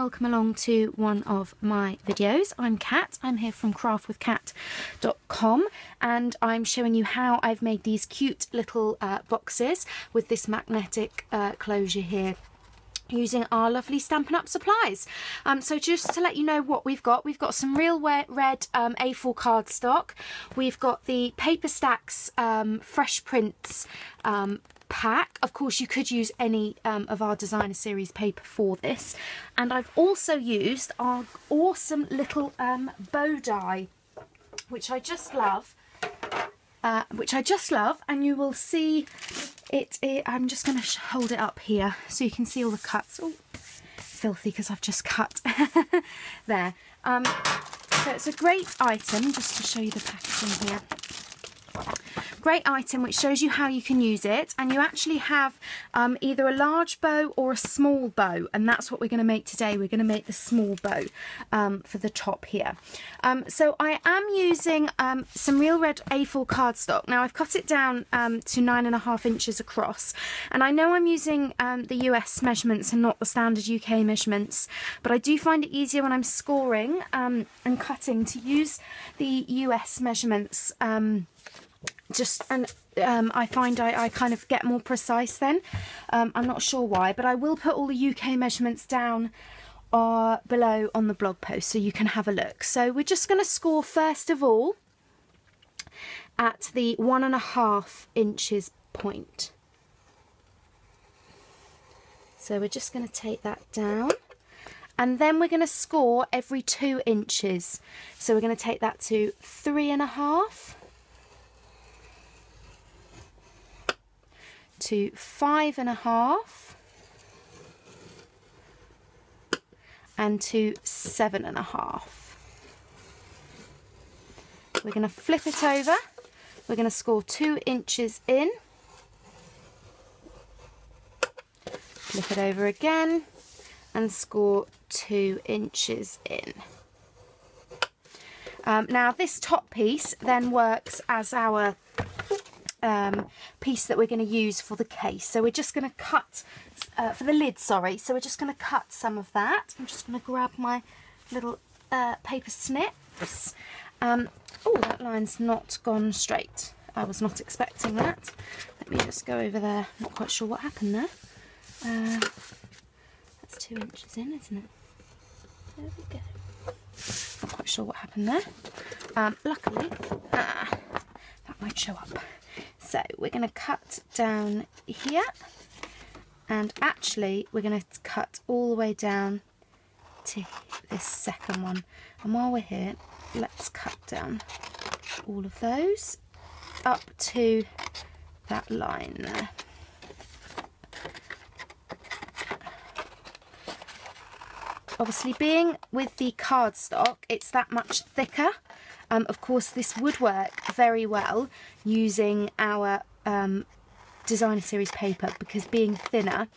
welcome along to one of my videos. I'm Kat, I'm here from craftwithkat.com and I'm showing you how I've made these cute little boxes with this magnetic closure here using our lovely Stampin' Up supplies. So just to let you know what we've got some real red A4 cardstock, we've got the Paper Stacks Fresh Prints pack. Of course you could use any of our designer series paper for this, and I've also used our awesome little bow die, which I just love, and you will see it. I'm just going to hold it up here so you can see all the cuts. Oh, filthy because I've just cut there. So it's a great item, just to show you the packaging here. Great item which shows you how you can use it, and you actually have either a large bow or a small bow, and that's what we're going to make today. We're going to make the small bow for the top here. So I am using some real red A4 cardstock. Now I've cut it down to 9.5 inches across, and I know I'm using the US measurements and not the standard UK measurements, but I do find it easier when I'm scoring and cutting to use the US measurements. I find I kind of get more precise then. I'm not sure why, but I will put all the UK measurements down below on the blog post so you can have a look. So we're just going to score first of all at the 1.5 inches point. So we're just going to take that down, and then we're going to score every 2 inches. So we're going to take that to 3.5. to 5.5 and to 7.5. We're going to flip it over. We're going to score 2 inches in, flip it over again and score 2 inches in. Now this top piece then works as our piece that we're going to use for the case. So we're just going to cut for the lid, sorry. So we're just going to cut some of that. I'm just going to grab my little paper snips. Oh, that line's not gone straight. I was not expecting that. Let me just go over there. Not quite sure what happened there. That's 2 inches in, isn't it? There we go. Not quite sure what happened there. Luckily, that might show up. So we're going to cut down here, and actually we're going to cut all the way down to this second one. And while we're here, let's cut down all of those up to that line there. Obviously, being with the cardstock, it's that much thicker. Of course, this would work very well using our designer series paper, because being thinner,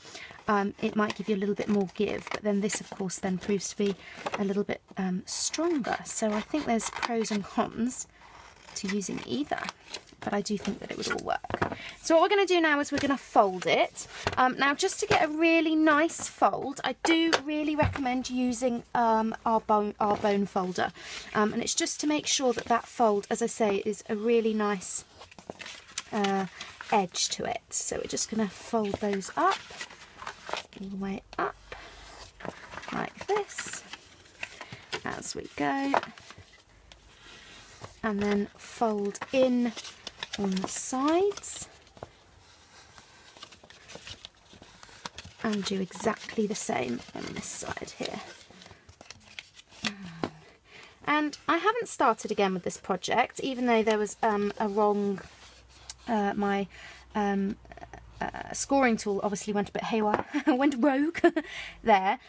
it might give you a little bit more give, but then this of course then proves to be a little bit stronger. So I think there's pros and cons to using either, but I do think that it would all work. So what we're going to do now is we're going to fold it. Now just to get a really nice fold, I do really recommend using our bone folder, and it's just to make sure that that fold, as I say, is a really nice edge to it. So we're just going to fold those up all the way up like this as we go, and then fold in on the sides and do exactly the same on this side here. And I haven't started again with this project, even though there was a wrong, my scoring tool obviously went a bit haywire, went rogue there,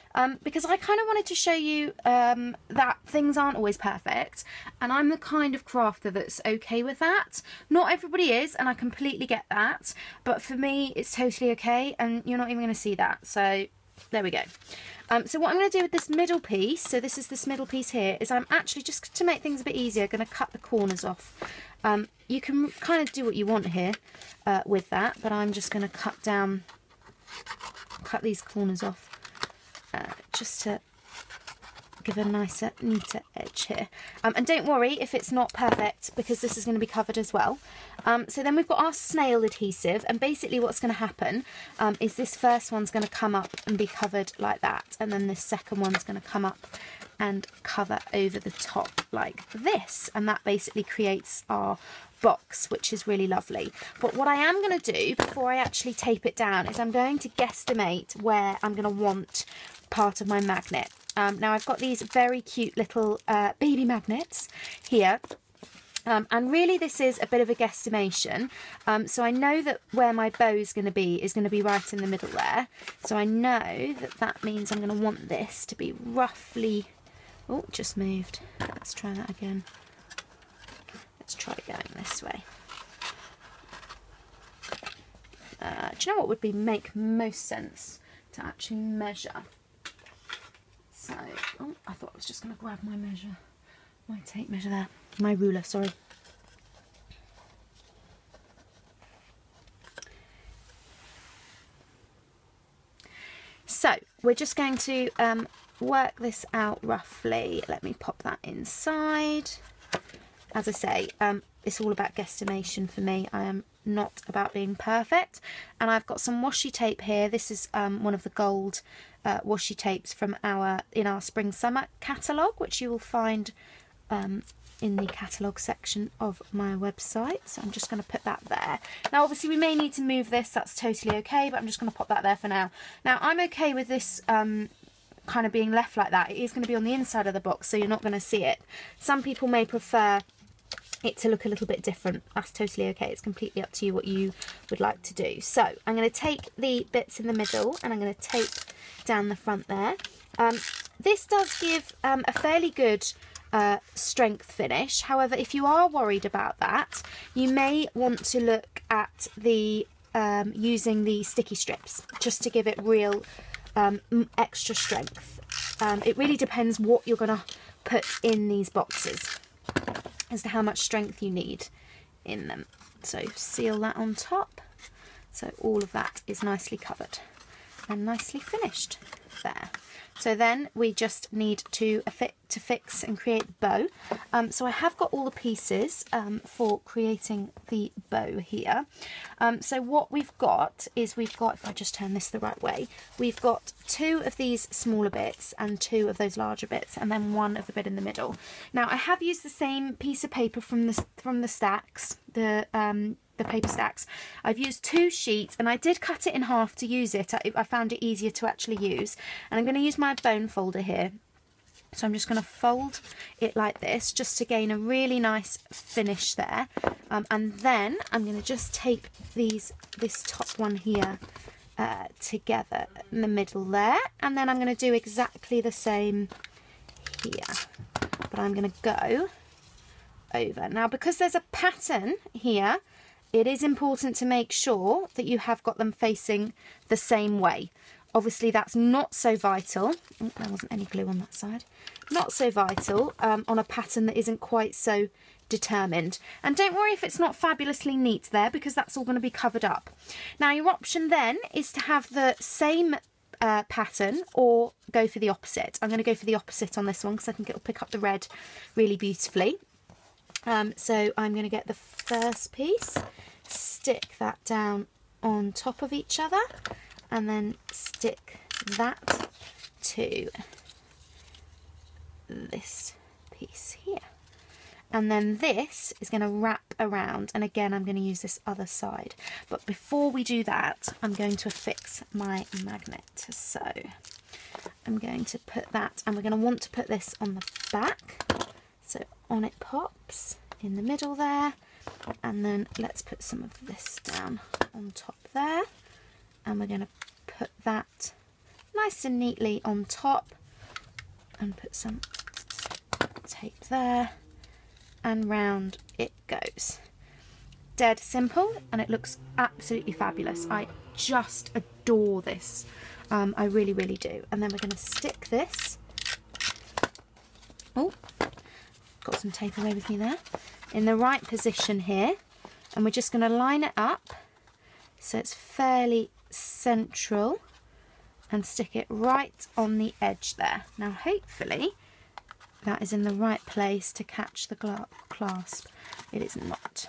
because I kind of wanted to show you that things aren't always perfect, and I'm the kind of crafter that's okay with that. Not everybody is, and I completely get that, but for me it's totally okay, and you're not even going to see that. So there we go. So what I'm going to do with this middle piece, so this is this middle piece here, is I'm actually, just to make things a bit easier, going to cut the corners off. You can kind of do what you want here with that, but I'm just going to cut these corners off just to give a nicer, neater edge here. And don't worry if it's not perfect, because this is going to be covered as well. So then we've got our snail adhesive, and basically what's going to happen is this first one's going to come up and be covered like that, and then this second one's going to come up and cover over the top like this, and that basically creates our box, which is really lovely. But what I am going to do before I actually tape it down is I'm going to guesstimate where I'm going to want part of my magnet. Now I've got these very cute little baby magnets here, and really this is a bit of a guesstimation. So I know that where my bow is going to be right in the middle there, so I know that that means I'm going to want this to be roughly, oh, it just moved, let's try that again. Let's try going this way. Do you know what would make most sense? To actually measure. So, oh, I thought I was just going to grab my tape measure there, my ruler, sorry. So, we're just going to work this out roughly. Let me pop that inside. As I say, it's all about guesstimation for me. I am not about being perfect. And I've got some washi tape here. This is one of the gold washi tapes from in our spring summer catalogue, which you will find in the catalogue section of my website. So I'm just going to put that there. Now obviously we may need to move this, that's totally okay, but I'm just going to pop that there for now. Now I'm okay with this kind of being left like that. It is going to be on the inside of the box, so you're not going to see it. Some people may prefer it to look a little bit different. That's totally okay. It's completely up to you what you would like to do. So I'm going to take the bits in the middle and I'm going to tape down the front there. This does give a fairly good strength finish. However, if you are worried about that, you may want to look at the using the sticky strips just to give it real extra strength. It really depends what you're going to put in these boxes as to how much strength you need in them. So seal that on top, so all of that is nicely covered and nicely finished there. So then we just need to fix and create the bow. So I have got all the pieces for creating the bow here. So what we've got is if I just turn this the right way, we've got 2 of these smaller bits and 2 of those larger bits, and then 1 of the bit in the middle. Now I have used the same piece of paper from the stacks, the paper stacks. I've used 2 sheets, and I did cut it in half to use it. I found it easier to actually use, and I'm going to use my bone folder here. So I'm just going to fold it like this just to gain a really nice finish there, and then I'm going to just tape this top one here together in the middle there, and then I'm going to do exactly the same here, but I'm going to go over. Now because there's a pattern here, it is important to make sure that you have got them facing the same way. Obviously that's not so vital. Oh, there wasn't any glue on that side. Not so vital on a pattern that isn't quite so determined. And don't worry if it's not fabulously neat there, because that's all going to be covered up. Now your option then is to have the same pattern or go for the opposite. I'm going to go for the opposite on this one because I think it'll pick up the red really beautifully. So I'm going to get the first piece, stick that down on top of each other, and then stick that to this piece here. And then this is going to wrap around, and again I'm going to use this other side. But before we do that, I'm going to affix my magnet. So I'm going to put that, and we're going to want to put this on the back. So on it pops in the middle there, and then let's put some of this down on top there, and we're going to put that nice and neatly on top and put some tape there, and round it goes. Dead simple, and it looks absolutely fabulous. I just adore this. I really, really do. And then we're going to stick this. Oh, got some tape away with me there. In the right position here, and we're just going to line it up so it's fairly central and stick it right on the edge there. Now hopefully that is in the right place to catch the clasp. It is not.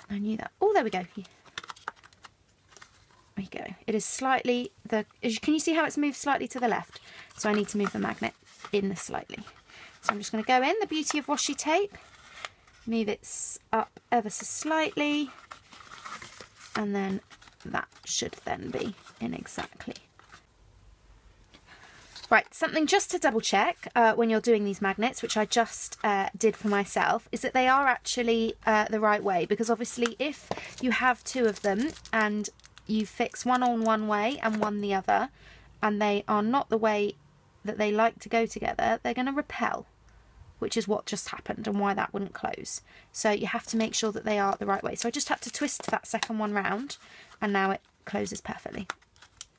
I knew that. Oh, there we go. There we go. It is slightly, can you see how it's moved slightly to the left? So I need to move the magnet in slightly. So I'm just going to go in, the beauty of washi tape, move it up ever so slightly, and then that should then be in exactly. Right, something just to double check when you're doing these magnets, which I just did for myself, is that they are actually the right way, because obviously if you have two of them and you fix one on one way and one the other, and they are not the way that they like to go together, they're going to repel, which is what just happened and why that wouldn't close. So you have to make sure that they are the right way. So I just had to twist that second one round, and now it closes perfectly.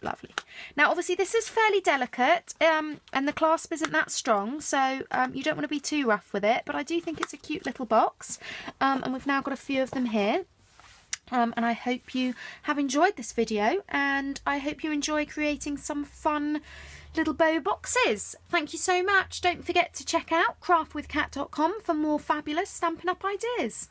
Lovely. Now obviously this is fairly delicate and the clasp isn't that strong, so you don't want to be too rough with it, but I do think it's a cute little box, and we've now got a few of them here. And I hope you have enjoyed this video, and I hope you enjoy creating some fun little bow boxes. Thank you so much. Don't forget to check out craftwithcat.com for more fabulous Stampin' Up ideas.